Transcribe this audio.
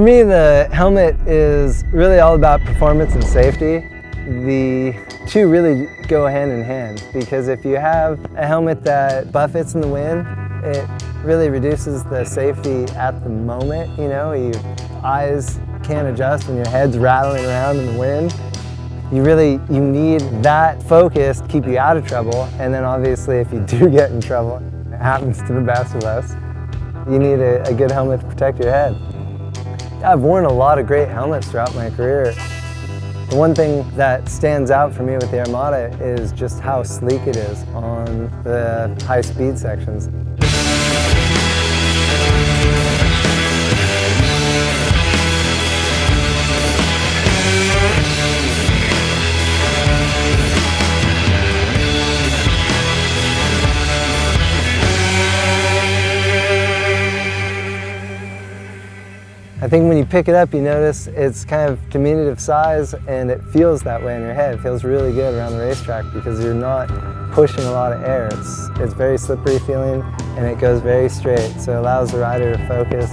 For me, the helmet is really all about performance and safety. The two really go hand in hand, because if you have a helmet that buffets in the wind, it really reduces the safety at the moment. You know, your eyes can't adjust when your head's rattling around in the wind. You need that focus to keep you out of trouble, and then obviously if you do get in trouble, it happens to the best of us, you need a good helmet to protect your head. I've worn a lot of great helmets throughout my career. The one thing that stands out for me with the Armada is just how sleek it is on the high speed sections. I think when you pick it up, you notice it's kind of diminutive size, and it feels that way in your head. It feels really good around the racetrack because you're not pushing a lot of air. It's very slippery feeling, and it goes very straight, so it allows the rider to focus